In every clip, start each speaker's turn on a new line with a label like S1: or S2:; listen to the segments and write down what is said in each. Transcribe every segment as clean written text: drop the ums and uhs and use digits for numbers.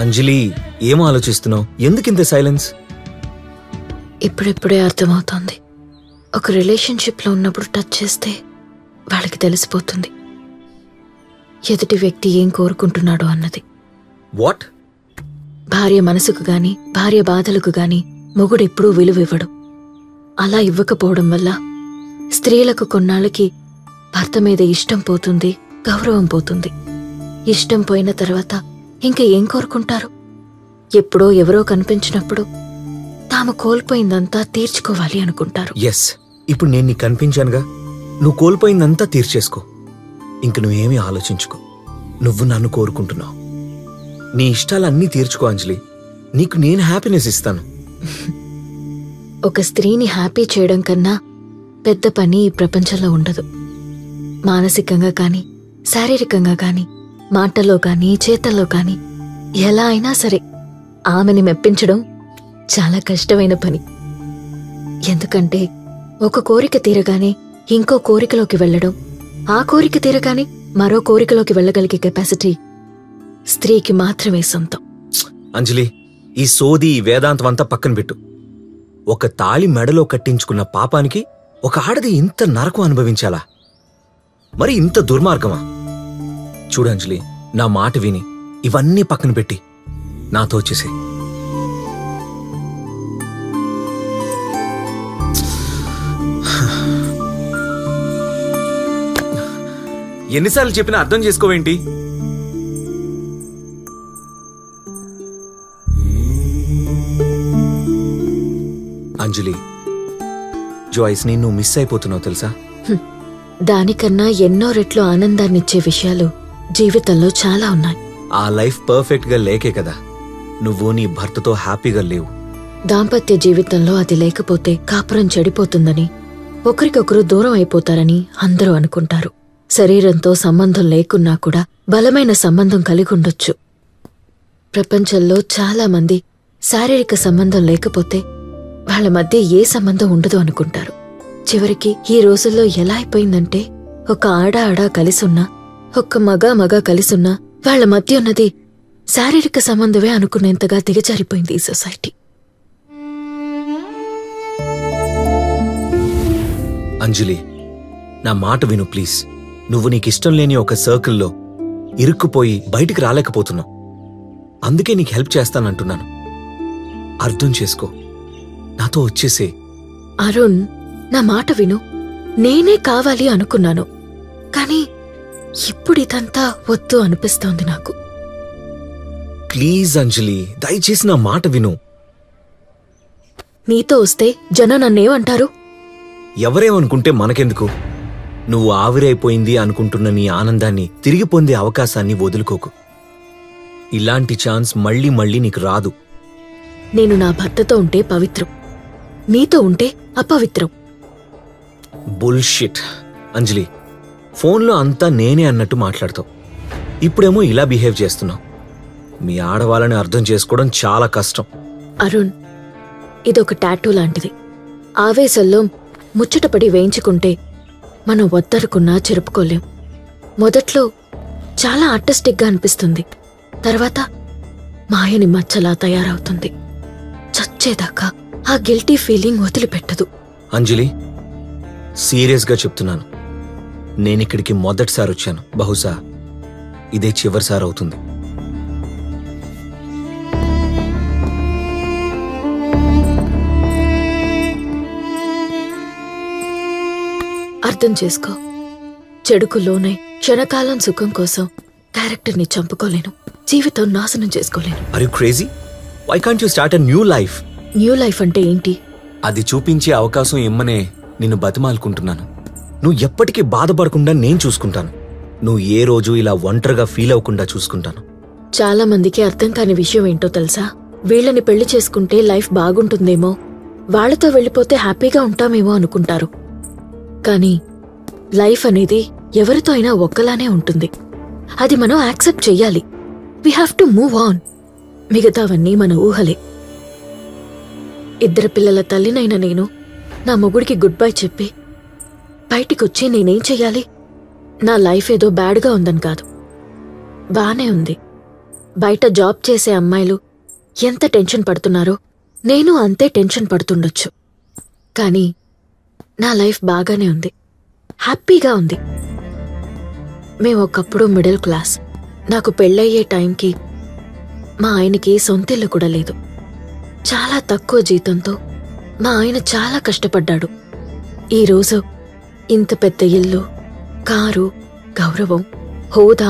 S1: అంజలి, ఏం ఆలోచిస్తున్నావు? ఎందుకింత సైలెన్స్?
S2: ఇప్పుడిప్పుడే అర్థమవుతోంది. ఒక రిలేషన్షిప్లో ఉన్నప్పుడు టచ్ చేస్తే వాళ్ళకి తెలిసిపోతుంది ఎదుటి వ్యక్తి ఏం కోరుకుంటున్నాడో అన్నది.
S1: వాట్?
S2: భార్య మనసుకు గాని, భార్య బాధలకు గాని మొగుడెప్పుడూ విలువివ్వడు. అలా ఇవ్వకపోవడం వల్ల స్త్రీలకు కొన్నాళ్ళకి భర్త మీద ఇష్టం పోతుంది, గౌరవం పోతుంది. ఇష్టం పోయిన తర్వాత ఇంక ఏం కోరుకుంటారు? ఎప్పుడో ఎవరో కనిపించినప్పుడు తాము కోల్పోయిందంతా తీర్చుకోవాలి అనుకుంటారు.
S1: ఎస్, ఇప్పుడు నేను నీకు కనిపించానుగా, నువ్వు కోల్పోయిందంతా తీర్చేసుకో. ఇంక నువ్వేమీ ఆలోచించుకో. నువ్వు నన్ను కోరుకుంటున్నావు. నీ ఇష్టాలన్నీ తీర్చుకో అంజలి. నీకు నేను హ్యాపీనెస్ ఇస్తాను.
S2: ఒక స్త్రీని హ్యాపీ చేయడం కన్నా పెద్ద పని ఈ ప్రపంచంలో ఉండదు. మానసికంగా కాని, శారీరకంగా కాని, మాటల్లో కాని, చేతల్లో కాని ఎలా అయినా సరే ఆమెని మెప్పించడం చాలా కష్టమైన పని. ఎందుకంటే ఒక కోరిక తీరగానే ఇంకో కోరికలోకి వెళ్లడం, ఆ కోరిక తీరగానే మరో కోరికలోకి వెళ్లగలిగే కెపాసిటీ స్త్రీకి మాత్రమే సొంతం.
S1: అంజలి, ఈ సోది, ఈ వేదాంతం అంతా పక్కన పెట్టు. ఒక తాళి మెడలో కట్టించుకున్న పాపానికి ఒక ఆడది ఇంత నరకం అనుభవించాలా? మరి ఇంత దుర్మార్గమా? చూడంజలి, నా మాట విని ఇవన్నీ పక్కన పెట్టి నాతో వచ్చేసే. ఎన్నిసార్లు చెప్పినా అర్థం చేసుకోవేంటి? అంజలి, జాయ్స్ని నువ్వు మిస్ అయిపోతున్నావు తెలుసా?
S2: దానికన్నా ఎన్నో రెట్లు ఆనందాన్నిచ్చే విషయాలు జీవితంలో చాలా ఉన్నాయి.
S1: ఆ లైఫ్ పర్ఫెక్ట్ గా లేకే కదా నువ్వు నీ భర్తతో హ్యాపీగా లేవు.
S2: దాంపత్య జీవితంలో అది లేకపోతే కాపురం చెడిపోతుందని, ఒకరికొకరు దూరం అయిపోతారని అందరూ అనుకుంటారు. శరీరంతో సంబంధం లేకున్నా కూడా బలమైన సంబంధం కలిగి ఉండొచ్చు. ప్రపంచంలో చాలా మంది శారీరక సంబంధం లేకపోతే వాళ్ళ మధ్య ఏ సంబంధం ఉండదు అనుకుంటారు. చివరికి ఈ రోజుల్లో ఎలా అయిపోయిందంటే, ఒక ఆడ కలిసున్నా, ఒక్క మగ కలిసున్నా వాళ్ల మధ్య ఉన్నది శారీరక సంబంధమే అనుకునేంతగా దిగజారిపోయింది ఈ సొసైటీ.
S1: అంజలి, నా మాట విను ప్లీజ్. నువ్వు నీకిష్టం లేని ఒక సర్కిల్లో ఇరుక్కుపోయి బయటికి రాలేకపోతున్నావు. అందుకే నీకు హెల్ప్ చేస్తానంటున్నాను. అర్థం చేసుకో. నాతో వచ్చేసే.
S2: అరుణ్, నా మాట విను. నేనే కావాలి అనుకున్నాను, కానీ ఇప్పుడిదంతా వద్దు అనిపిస్తోంది నాకు.
S1: ప్లీజ్ అంజలి, దయచేసి నా మాట విను.
S2: నీతో వస్తే జనం నన్నేమంటారు?
S1: ఎవరేమనుకుంటే మనకెందుకు? నువ్వు ఆవిరైపోయింది అనుకుంటున్న నీ ఆనందాన్ని తిరిగి పొందే అవకాశాన్ని వదులుకోకు. ఇలాంటి ఛాన్స్ మళ్ళీ మళ్ళీ నీకు రాదు.
S2: నేను నా భర్తతో ఉంటే పవిత్రం, నీతో ఉంటే అపవిత్రం.
S1: బుల్షిట్. అంజలి, ఫోన్లో అంతా నేనే అన్నట్టు మాట్లాడతావు. ఇప్పుడేమో ఇలా బిహేవ్ చేస్తున్నావు. మీ ఆడవాళ్ళని అర్థం చేసుకోవడం చాలా కష్టం.
S2: అరుణ్, ఇదొక టాటూ లాంటిది. ఆవేశంలో ముచ్చటపడి వేయించుకుంటే మనం వద్దరుకున్నా చెరుపుకోలేం. మొదట్లో చాలా ఆర్టిస్టిక్గా అనిపిస్తుంది, తర్వాత మాయని మచ్చలా తయారవుతుంది. చచ్చేదాకా ఆ గిల్టీ ఫీలింగ్ వదిలిపెట్టదు.
S1: అంజలి, సీరియస్గా చెప్తున్నాను. నేనిక్కడికి మొదటిసారి వచ్చాను. బహుశా ఇదే చివరిసారి అవుతుంది.
S2: అర్థం చేసుకో. చెడుకు లోనై క్షణకాలం సుఖం కోసం క్యారెక్టర్ని చంపుకోలేను, జీవితం నాశనం చేసుకోలేను.
S1: Are you crazy? Why can't you start a new life?
S2: New life అంటే ఏంటి?
S1: అది చూపించే అవకాశం ఇమ్మనే నిన్ను బతిమాలుకుంటున్నాను. నువ్వు ఎప్పటికీ బాధపడకుండా నేను చూసుకుంటాను. నువ్వు ఏ రోజు ఇలా ఒంటరిగా ఫీల్ అవ్వకుండా చూసుకుంటాను.
S2: చాలా మందికి అర్థం కాని విషయం ఏంటో తెలుసా? వీళ్ళని పెళ్లి చేసుకుంటే లైఫ్ బాగుంటుందేమో, వాళ్లతో వెళ్ళిపోతే హ్యాపీగా ఉంటామేమో అనుకుంటారు. కానీ లైఫ్ అనేది ఎవరితో అయినా ఒక్కలానే ఉంటుంది. అది మనం యాక్సెప్ట్ చెయ్యాలి. We have to move on. మిగతావన్నీ మన ఊహలే. 2 పిల్లల తల్లినైన నేను నా మొగుడికి గుడ్ బై చెప్పి బయటికొచ్చి నేనేం చెయ్యాలి? నా లైఫ్ ఏదో బ్యాడ్గా ఉందని కాదు, బానే ఉంది. బయట జాబ్ చేసే అమ్మాయిలు ఎంత టెన్షన్ పడుతున్నారో నేను అంతే టెన్షన్ పడుతుండొచ్చు. కానీ నా లైఫ్ బాగానే ఉంది, హ్యాపీగా ఉంది. మేమొకప్పుడు మిడిల్ క్లాస్. నాకు పెళ్ళయ్యే టైంకి మా ఆయనకి సొంతిల్లు కూడా లేదు. చాలా తక్కువ జీతంతో మా ఆయన చాలా కష్టపడ్డాడు. ఈరోజు ఇంత పెద్ద ఇల్లు, కారు, గౌరవం, హోదా,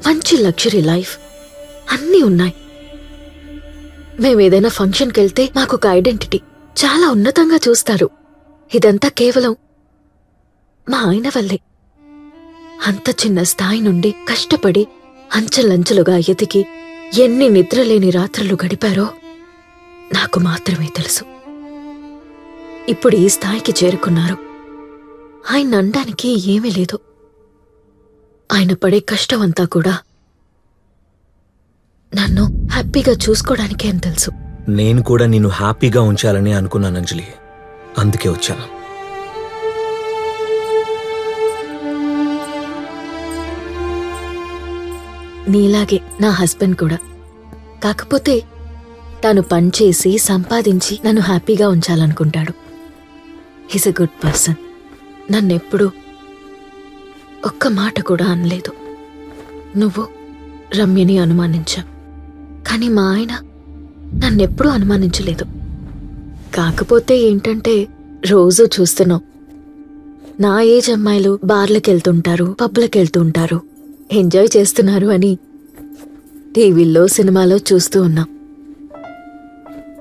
S2: మంచి లగ్జరీ లైఫ్ అన్నీ ఉన్నాయి. మేమేదైనా ఫంక్షన్కెళ్తే మాకొక ఐడెంటిటీ, చాలా ఉన్నతంగా చూస్తారు. ఇదంతా కేవలం మా ఆయన వల్లే. అంత చిన్న స్థాయి నుండి కష్టపడి అంచెలంచెలుగా ఎదిగి ఎన్ని నిద్రలేని రాత్రులు గడిపారో నాకు మాత్రమే తెలుసు. ఇప్పుడు ఈ స్థాయికి చేరుకున్నారు. ఆయన అనడానికి ఏమీ లేదు. ఆయన పడే కష్టమంతా కూడా నన్ను హ్యాపీగా చూసుకోవడానికే అని తెలుసు.
S1: నేను కూడా నిన్ను హ్యాపీగా ఉంచాలని అనుకున్నాను అంజలి, అందుకే వచ్చాను.
S2: నీలాగే నా హస్బెండ్ కూడా. కాకపోతే తాను పనిచేసి సంపాదించి నన్ను హ్యాపీగా ఉంచాలనుకుంటాడు. He's a good person. నన్నెప్పుడూ ఒక్క మాట కూడా అనలేదు. నువ్వు రమ్యని అనుమానించావు, కానీ మా ఆయన నన్నెప్పుడూ అనుమానించలేదు. కాకపోతే ఏంటంటే రోజూ చూస్తున్నావు, నా ఏజ్ అమ్మాయిలు బార్లకెళ్తుంటారు, పబ్లకెళ్తుంటారు, ఎంజాయ్ చేస్తున్నారు అని టీవీల్లో సినిమాలో చూస్తూ ఉన్నాం.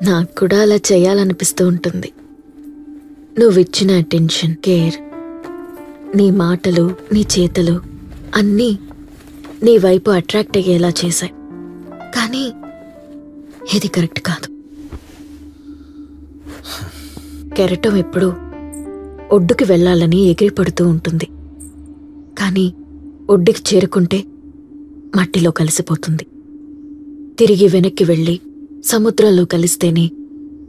S2: నాకు కూడా అలా చేయాలనిపిస్తూ ఉంటుంది. నువ్విచ్చిన అటెన్షన్, కేర్, నీ మాటలు, నీ చేతలు అన్నీ నీ వైపు అట్రాక్ట్ అయ్యేలా చేశాయి. కానీ ఇది కరెక్ట్ కాదు. కెరటం ఎప్పుడూ ఒడ్డుకి వెళ్లాలని ఎగిరిపడుతూ ఉంటుంది, కానీ ఒడ్డుకి చేరుకుంటే మట్టిలో కలిసిపోతుంది. తిరిగి వెనక్కి వెళ్ళి సముద్రంలో కలిస్తేనే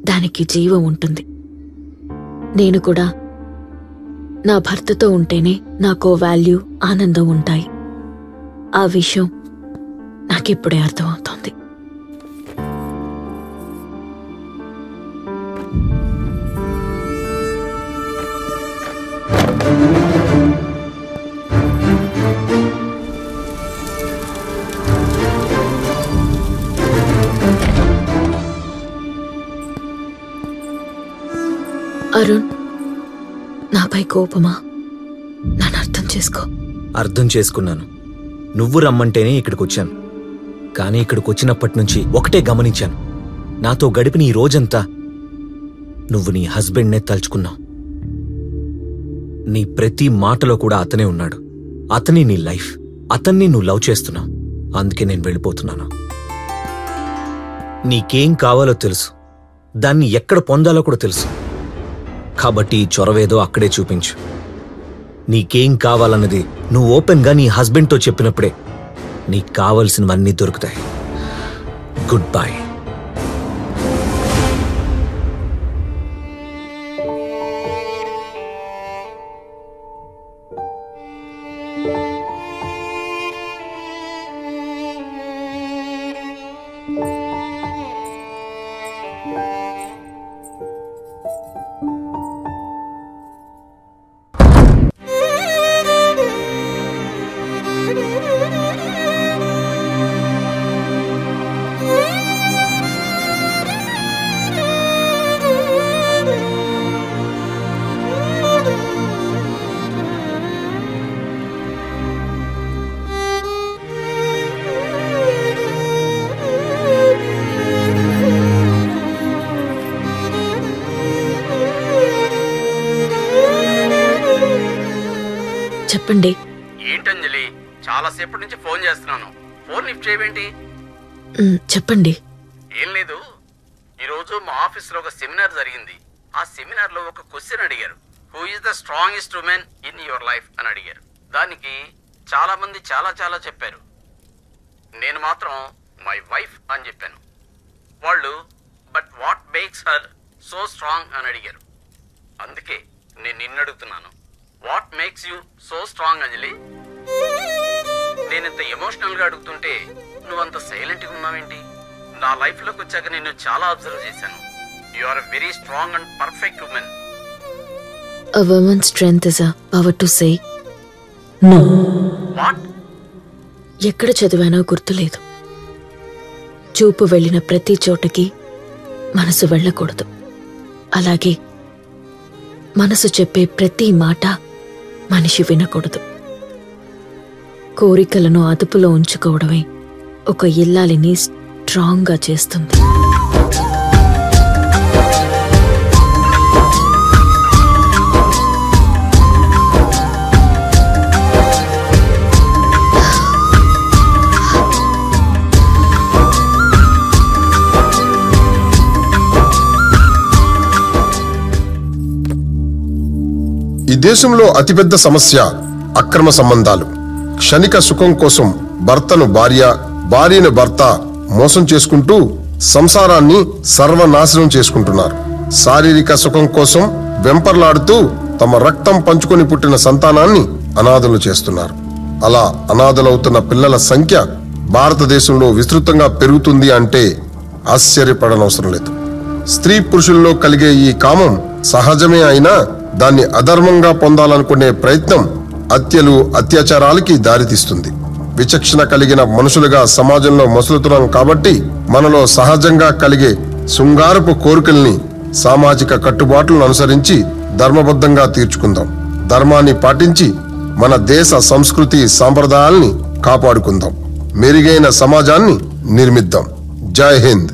S2: దానికి జీవం ఉంటుంది. నేను కూడా నా భర్తతో ఉంటేనే నాకో వాల్యూ, ఆనందం ఉంటాయి. ఆ విషయం నాకిప్పుడే అర్థమవుతోంది. అరుణ్, నాపై కోపమా? నన్ను అర్థం చేసుకో.
S1: అర్థం చేసుకున్నాను. నువ్వు రమ్మంటేనే ఇక్కడికొచ్చాను. కానీ ఇక్కడికొచ్చినప్పటి నుంచి ఒకటే గమనించాను. నాతో గడిపిన ఈ రోజంతా నువ్వు నీ హస్బెండ్నే తలుచుకున్నావు. నీ ప్రతి మాటలో కూడా అతనే ఉన్నాడు. అతనే నీ లైఫ్. అతన్ని నువ్వు లవ్ చేస్తున్నావు. అందుకే నేను వెళ్ళిపోతున్నాను. నీకేం కావాలో తెలుసు, దాన్ని ఎక్కడ పొందాలో కూడా తెలుసు. కాబట్టి చొరవేదో అక్కడే చూపించు. నీకేం కావాలన్నది నువ్వు ఓపెన్గా నీ హస్బెండ్తో చెప్పినప్పుడే నీకు కావలసినవన్నీ దొరుకుతాయి. Good bye.
S2: చెప్పండి.
S3: ఏంటంజలి, చాలాసేపటి నుంచి ఫోన్ చేస్తున్నాను, ఫోన్ లిఫ్ట్ చేయవేంటి?
S2: చెప్పండి.
S3: ఏం లేదు, ఈరోజు మా ఆఫీస్లో ఒక సెమినార్ జరిగింది. ఆ సెమినార్లో ఒక క్వశ్చన్ అడిగారు, who is the strongest women in your life అని అడిగారు. దానికి చాలా మంది చాలా చాలా చెప్పారు. నేను మాత్రం మై వైఫ్ అని చెప్పాను. వాళ్ళు but what makes her so strong అని అడిగారు. అందుకే నేను నిన్ను అడుగుతున్నాను, what makes you so strong Anjali? నేనింత ఎమోషనల్గా అడుగుతుంటే నువ్వు అంత సైలెంట్గా ఉన్నావేంటి? నా లైఫ్లోకి వచ్చాక నిన్ను చాలా అబ్జర్వ్ చేశాను. You are a very strong and perfect woman.
S2: A woman's strength is a power to say no.
S3: What?
S2: ఎక్కడ చదివానో గుర్తులేదు. చూపు వెళ్ళిన ప్రతి చోటకి మనసు వెళ్ళకూడదు. అలాగే మనసు చెప్పే ప్రతి మాట మనిషి వినకూడదు. కోరికలను అదుపులో ఉంచుకోవడమే ఒక ఇల్లాలిని స్ట్రాంగ్గా చేస్తుంది.
S4: ఈ దేశంలో అతిపెద్ద సమస్య అక్రమ సంబంధాలు. క్షణిక సుఖం కోసం భర్తను భార్య, భార్యను భర్త మోసం చేసుకుంటూ సంసారాన్ని సర్వనాశనం చేసుకుంటున్నారు. శారీరక సుఖం కోసం వెంపర్లాడుతూ తమ రక్తం పంచుకొని పుట్టిన సంతానాన్ని అనాథలు చేస్తున్నారు. అలా అనాథలవుతున్న పిల్లల సంఖ్య భారతదేశంలో విస్తృతంగా పెరుగుతుంది అంటే ఆశ్చర్యపడనవసరం లేదు. స్త్రీ పురుషుల్లో కలిగే ఈ కామం సహజమే అయినా దాన్ని అధర్మంగా పొందాలనుకునే ప్రయత్నం హత్యలు, అత్యాచారాలకి దారితీస్తుంది. విచక్షణ కలిగిన మనుషులుగా సమాజంలో మసులుతున్నాం కాబట్టి మనలో సహజంగా కలిగే శృంగారపు కోరికల్ని సామాజిక కట్టుబాట్లను అనుసరించి ధర్మబద్ధంగా తీర్చుకుందాం. ధర్మాన్ని పాటించి మన దేశ సంస్కృతి సాంప్రదాయాల్ని కాపాడుకుందాం. మెరుగైన సమాజాన్ని నిర్మిద్దాం. జై హింద్.